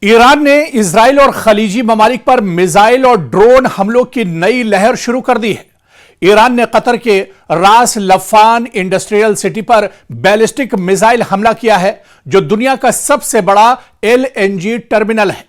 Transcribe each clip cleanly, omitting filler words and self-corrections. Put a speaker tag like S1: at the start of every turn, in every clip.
S1: ایران نے اسرائیل اور خلیجی ممالک پر میزائل اور ڈرون حملوں کی نئی لہر شروع کر دی ہے۔ ایران نے قطر کے راس لفان انڈسٹریل سٹی پر بیلسٹک میزائل حملہ کیا ہے، جو دنیا کا سب سے بڑا LNG ٹرمینل ہے۔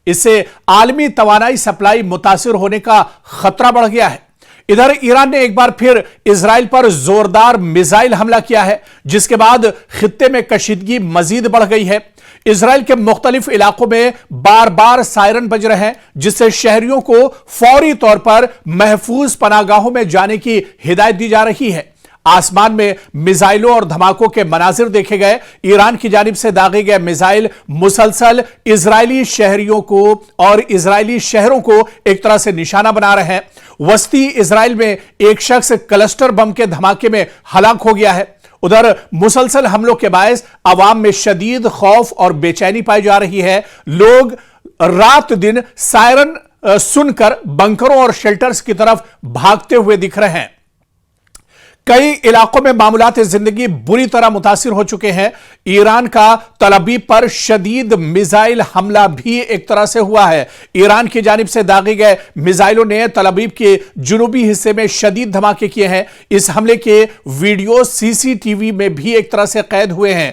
S1: اس سے عالمی توانائی سپلائی متاثر ہونے کا خطرہ بڑھ گیا ہے۔ ادھر ایران نے ایک بار پھر اسرائیل پر زوردار میزائل حملہ کیا ہے، جس کے بعد خطے میں کشیدگی مزید بڑھ گئی ہے۔ اسرائیل کے مختلف علاقوں میں بار بار سائرن بج رہے ہیں، جس سے شہریوں کو فوری طور پر محفوظ پناہگاہوں میں جانے کی ہدایت دی جا رہی ہے۔ آسمان میں میزائلوں اور دھماکوں کے مناظر دیکھے گئے۔ ایران کی جانب سے داغے گئے میزائل مسلسل اسرائیلی شہریوں کو اور اسرائیلی شہروں کو ایک طرح سے نشانہ بنا رہے ہیں۔ وسطی اسرائیل میں ایک شخص کلسٹر بم کے دھماکے میں ہلاک ہو گیا ہے۔ ادھر مسلسل حملوں کے باعث عوام میں شدید خوف اور بے چینی پائی جا رہی ہے۔ لوگ رات دن سائرن سن کر بنکروں اور شیلٹرز کی طرف بھاگتے ہوئے دکھ رہے ہیں۔ کئی علاقوں میں معمولات زندگی بری طرح متاثر ہو چکے ہیں۔ ایران کا تل ابیب پر شدید میزائل حملہ بھی ایک طرح سے ہوا ہے۔ ایران کی جانب سے داغے گئے میزائلوں نے تل ابیب کے جنوبی حصے میں شدید دھماکے کیے ہیں۔ اس حملے کے ویڈیو CCTV میں بھی ایک طرح سے قید ہوئے ہیں،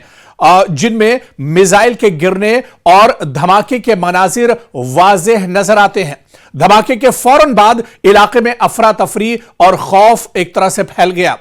S1: جن میں میزائل کے گرنے اور دھماکے کے مناظر واضح نظر آتے ہیں۔ دھماکے کے فوراً بعد علاقے میں افراتفری اور خوف ایک طرح سے پھیل گیا۔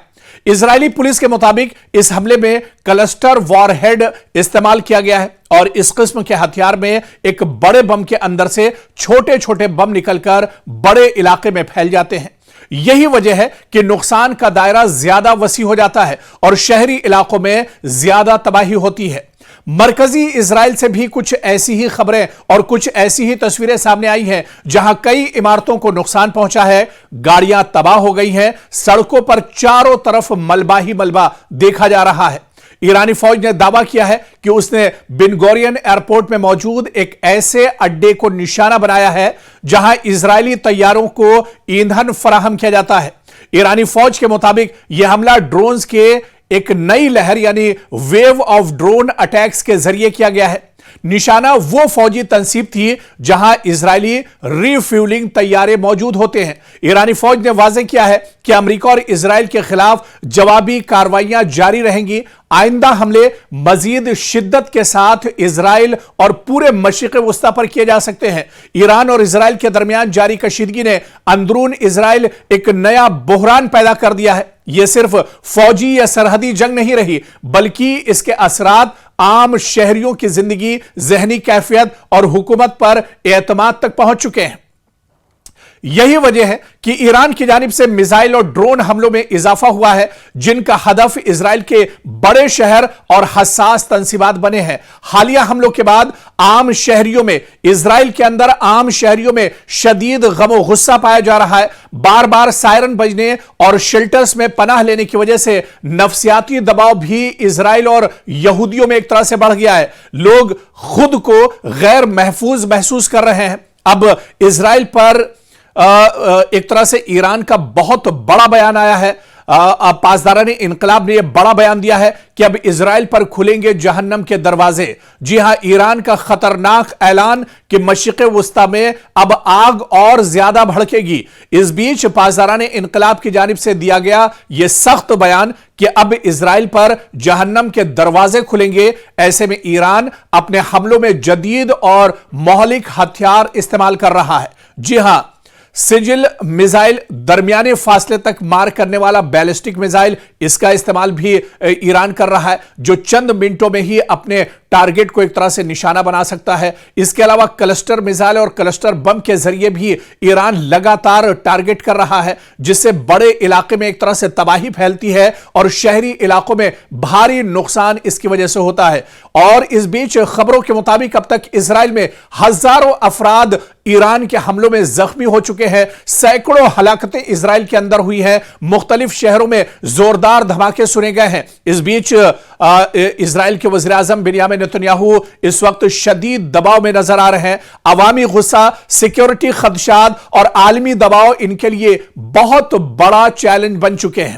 S1: اسرائیلی پولیس کے مطابق اس حملے میں کلسٹر وار ہیڈ استعمال کیا گیا ہے، اور اس قسم کے ہتھیار میں ایک بڑے بم کے اندر سے چھوٹے چھوٹے بم نکل کر بڑے علاقے میں پھیل جاتے ہیں۔ یہی وجہ ہے کہ نقصان کا دائرہ زیادہ وسیع ہو جاتا ہے اور شہری علاقوں میں زیادہ تباہی ہوتی ہے۔ مرکزی اسرائیل سے بھی کچھ ایسی ہی خبریں اور کچھ ایسی ہی تصویریں سامنے آئی ہیں، جہاں کئی عمارتوں کو نقصان پہنچا ہے، گاڑیاں تباہ ہو گئی ہیں، سڑکوں پر چاروں طرف ملبہ ہی ملبہ دیکھا جا رہا ہے۔ ایرانی فوج نے دعویٰ کیا ہے کہ اس نے بن گورین ایئرپورٹ میں موجود ایک ایسے اڈے کو نشانہ بنایا ہے جہاں اسرائیلی طیاروں کو ایندھن فراہم کیا جاتا ہے۔ ایرانی فوج کے مطابق یہ حملہ ڈرونز کے ایک نئی لہر یعنی ویو آف ڈرون اٹیکس کے ذریعے کیا گیا ہے۔ نشانہ وہ فوجی تنصیب تھی جہاں اسرائیلی ری فیولنگ طیارے موجود ہوتے ہیں۔ ایرانی فوج نے واضح کیا ہے کہ امریکہ اور اسرائیل کے خلاف جوابی کارروائیاں جاری رہیں گی۔ آئندہ حملے مزید شدت کے ساتھ اسرائیل اور پورے مشرق وسطی پر کیے جا سکتے ہیں۔ ایران اور اسرائیل کے درمیان جاری کشیدگی نے اندرون اسرائیل ایک نیا بحران پیدا کر دیا ہے۔ یہ صرف فوجی یا سرحدی جنگ نہیں رہی، بلکہ اس کے اثرات عام شہریوں کی زندگی، ذہنی کیفیت اور حکومت پر اعتماد تک پہنچ چکے ہیں۔ یہی وجہ ہے کہ ایران کی جانب سے میزائل اور ڈرون حملوں میں اضافہ ہوا ہے، جن کا ہدف اسرائیل کے بڑے شہر اور حساس تنصیبات بنے ہیں۔ حالیہ حملوں کے بعد عام شہریوں میں اسرائیل کے اندر عام شہریوں میں شدید غم و غصہ پایا جا رہا ہے۔ بار بار سائرن بجنے اور شیلٹرز میں پناہ لینے کی وجہ سے نفسیاتی دباؤ بھی اسرائیل اور یہودیوں میں ایک طرح سے بڑھ گیا ہے۔ لوگ خود کو غیر محفوظ محسوس کر رہے ہیں۔ اب اسرائیل پر ایک طرح سے ایران کا بہت بڑا بیان آیا ہے۔ پاسداران انقلاب نے یہ بڑا بیان دیا ہے کہ اب اسرائیل پر کھلیں گے جہنم کے دروازے۔ جی ہاں، ایران کا خطرناک اعلان کہ مشرق وسطی میں اب آگ اور زیادہ بھڑکے گی۔ اس بیچ پاسداران انقلاب کی جانب سے دیا گیا یہ سخت بیان کہ اب اسرائیل پر جہنم کے دروازے کھلیں گے۔ ایسے میں ایران اپنے حملوں میں جدید اور مہلک ہتھیار استعمال کر رہا ہے۔ جی ہاں، سجل میزائل، درمیانے فاصلے تک مار کرنے والا بیلسٹک میزائل، اس کا استعمال بھی ایران کر رہا ہے، جو چند منٹوں میں ہی اپنے ٹارگٹ کو ایک طرح سے نشانہ بنا سکتا ہے۔ اس کے علاوہ کلسٹر میزائل اور کلسٹر بم کے ذریعے بھی ایران لگاتار ٹارگٹ کر رہا ہے، جس سے بڑے علاقے میں ایک طرح سے تباہی پھیلتی ہے اور شہری علاقوں میں بھاری نقصان اس کی وجہ سے ہوتا ہے۔ اور اس بیچ خبروں کے مطابق اب تک اسرائیل میں ہزاروں افراد ایران کے حملوں میں زخمی ہو چکے ہیں۔ سینکڑوں ہلاکتیں اسرائیل کے اندر ہوئی ہیں۔ مختلف شہروں میں زوردار دھماکے سنے گئے ہیں۔ اس بیچ اسرائیل کے وزیر اعظم بنیامین نیتنیاہو اس وقت شدید دباؤ میں نظر آ رہے ہیں۔ عوامی غصہ، سیکیورٹی خدشات اور عالمی دباؤ ان کے لیے بہت بڑا چیلنج بن چکے ہیں۔